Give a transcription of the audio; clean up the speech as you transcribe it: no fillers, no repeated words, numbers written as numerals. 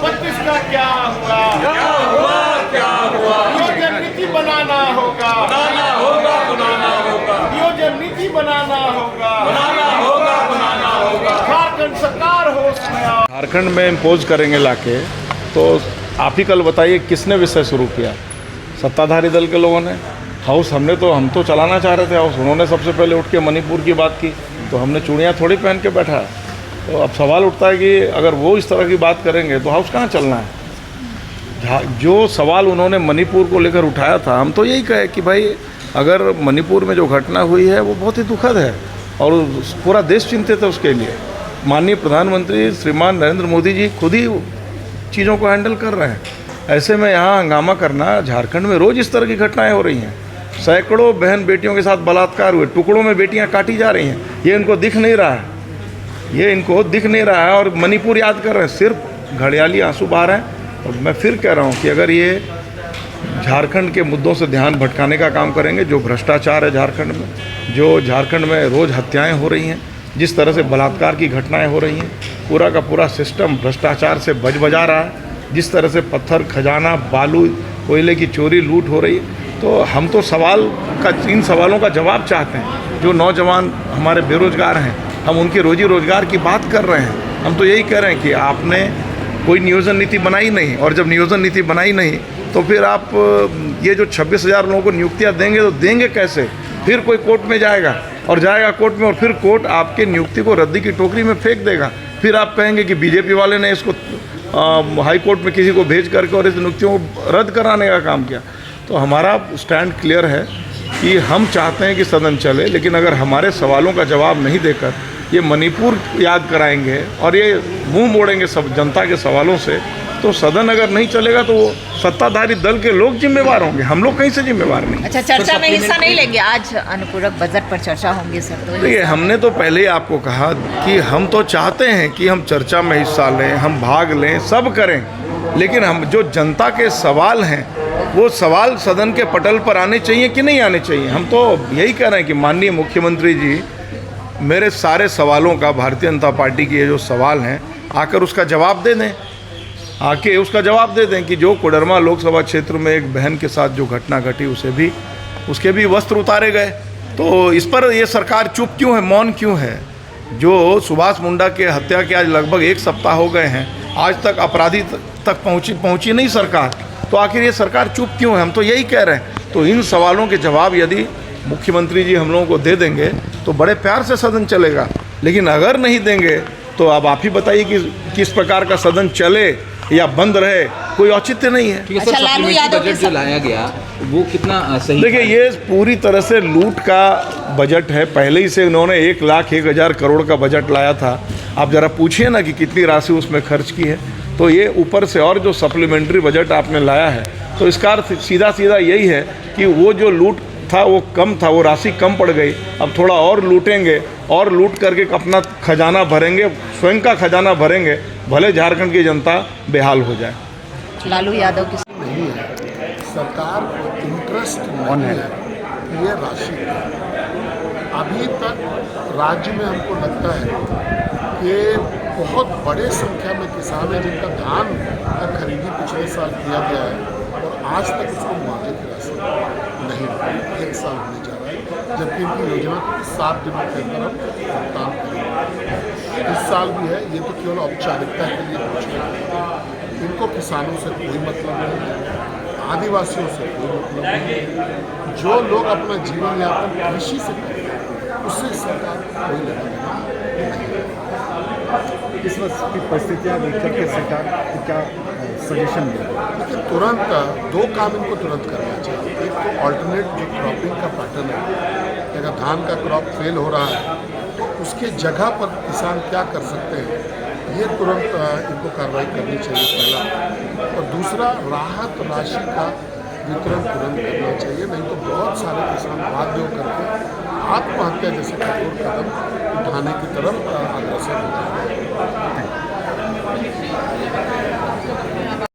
2032 का क्या हुआ? नियोजन नीति बनाना होगा, नियोजन नीति बनाना होगा। झारखंड सरकार होश में आओ। झारखंड में इम्पोज करेंगे लाके, तो आप ही कल बताइए किसने विषय शुरू किया? सत्ताधारी दल के लोगों ने। हाउस हम तो चलाना चाह रहे थे हाउस, उन्होंने सबसे पहले उठ के मणिपुर की बात की, तो हमने चूड़ियाँ थोड़ी पहन के बैठा है। तो अब सवाल उठता है कि अगर वो इस तरह की बात करेंगे तो हाउस कहाँ चलना है? जो सवाल उन्होंने मणिपुर को लेकर उठाया था, हम तो यही कहे कि भाई अगर मणिपुर में जो घटना हुई है वो बहुत ही दुखद है और पूरा देश चिंतित है उसके लिए। माननीय प्रधानमंत्री श्रीमान नरेंद्र मोदी जी खुद ही चीज़ों को हैंडल कर रहे हैं। ऐसे में यहाँ हंगामा करना, झारखंड में रोज़ इस तरह की घटनाएं हो रही हैं। सैकड़ों बहन बेटियों के साथ बलात्कार हुए, टुकड़ों में बेटियां काटी जा रही हैं। ये इनको दिख नहीं रहा है, और मणिपुर याद कर रहे हैं, सिर्फ घड़ियाली आंसू बहा रहे हैं। और मैं फिर कह रहा हूँ कि अगर ये झारखंड के मुद्दों से ध्यान भटकाने का काम करेंगे, जो भ्रष्टाचार है झारखंड में, जो झारखंड में रोज़ हत्याएँ हो रही हैं, जिस तरह से बलात्कार की घटनाएं हो रही हैं, पूरा का पूरा सिस्टम भ्रष्टाचार से बजा रहा है, जिस तरह से पत्थर खजाना, बालू, कोयले की चोरी, लूट हो रही है, तो हम तो इन सवालों का जवाब चाहते हैं। जो नौजवान हमारे बेरोजगार हैं, हम उनके रोजी रोजगार की बात कर रहे हैं। हम तो यही कह रहे हैं कि आपने कोई नियोजन नीति बनाई नहीं, और जब नियोजन नीति बनाई नहीं तो फिर आप ये जो 26,000 लोगों को नियुक्तियाँ देंगे तो देंगे कैसे? फिर कोई कोर्ट में जाएगा कोर्ट में, और फिर कोर्ट आपके नियुक्ति को रद्दी की टोकरी में फेंक देगा। फिर आप कहेंगे कि बीजेपी वाले ने इसको हाई कोर्ट में किसी को भेज करके और इस नियुक्तियों को रद्द कराने का काम किया। तो हमारा स्टैंड क्लियर है कि हम चाहते हैं कि सदन चले, लेकिन अगर हमारे सवालों का जवाब नहीं देकर ये मणिपुर याद कराएंगे और ये मुंह मोड़ेंगे सब जनता के सवालों से, तो सदन अगर नहीं चलेगा तो वो सत्ताधारी दल के लोग जिम्मेवार होंगे, हम लोग कहीं से जिम्मेवार नहीं। अच्छा, चर्चा में हिस्सा नहीं लेंगे? आज अनुपूरक बजट पर चर्चा होंगी सर, तो देखिए, हमने तो पहले ही आपको कहा कि हम तो चाहते हैं कि हम चर्चा में हिस्सा लें, हम भाग लें, सब करें, लेकिन हम जो जनता के सवाल हैं वो सवाल सदन के पटल पर आने चाहिए कि नहीं आने चाहिए। हम तो यही कह रहे हैं कि माननीय मुख्यमंत्री जी मेरे सारे सवालों का, भारतीय जनता पार्टी के जो सवाल हैं, आकर उसका जवाब दे दें, कि जो कोडरमा लोकसभा क्षेत्र में एक बहन के साथ जो घटना घटी उसके भी वस्त्र उतारे गए। तो इस पर ये सरकार चुप क्यों है, मौन क्यों है? जो सुभाष मुंडा के हत्या के आज लगभग 1 सप्ताह हो गए हैं, आज तक अपराधी तक पहुंची नहीं सरकार, तो आखिर ये सरकार चुप क्यों है? हम तो यही कह रहे हैं। तो इन सवालों के जवाब यदि मुख्यमंत्री जी हम लोगों को दे देंगे तो बड़े प्यार से सदन चलेगा, लेकिन अगर नहीं देंगे तो अब आप ही बताइए कि किस प्रकार का सदन चले या बंद रहे, कोई औचित्य नहीं है। अच्छा, लालू यादव बजट जो लाया गया वो कितना सही? देखिए, ये पूरी तरह से लूट का बजट है। पहले ही से इन्होंने 1,01,000 करोड़ का बजट लाया था। आप ज़रा पूछिए ना कि कितनी राशि उसमें खर्च की है। तो ये ऊपर से और जो सप्लीमेंट्री बजट आपने लाया है, तो इसका अर्थ सीधा यही है कि वो जो लूट था वो कम था, वो राशि कम पड़ गई। अब थोड़ा और लूटेंगे और लूट करके अपना खजाना भरेंगे, स्वयं का खजाना भरेंगे, भले झारखंड की जनता बेहाल हो जाए। लालू यादव की नहीं है, सरकार को इंटरेस्ट नहीं है ये राशि। अभी तक राज्य में हमको लगता है कि बहुत बड़े संख्या में किसान हैं जिनका धान का खरीदी पिछले साल किया गया है और आज तक उसको मुआवजे की राशि नहीं मिली। 1 साल होने जा रहा है, जबकि इनकी योजना 7 दिनों के अंदर हम भुगतान करेंगे। इस साल भी है, ये तो केवल औपचारिकता के लिए घोषणा है। इनको किसानों से कोई मतलब नहीं है, आदिवासियों से कोई मतलब नहीं है। जो लोग अपना जीवन यापन कृषि से करते हैं उससे सरकार कोई लेना देना नहीं है। इस वक्त की परिस्थितियाँ देखकर के सरकार को क्या सजेशन मिलेगा? लेकिन तुरंत 2 काम इनको तुरंत करना चाहिए। एक तो ऑल्टरनेट जो क्रॉपिंग का पैटर्न है, अगर धान का क्रॉप फेल हो रहा है तो उसके जगह पर किसान क्या कर सकते हैं, ये तुरंत इनको कार्रवाई करनी चाहिए, पहला। और दूसरा, राहत राशि का वितरण तुरंत करना चाहिए, नहीं तो बहुत सारे किसान बाध्य होकर के आत्महत्या जैसे कठोर कदम उठाने की तरफ अग्रसर हो जाएंगे।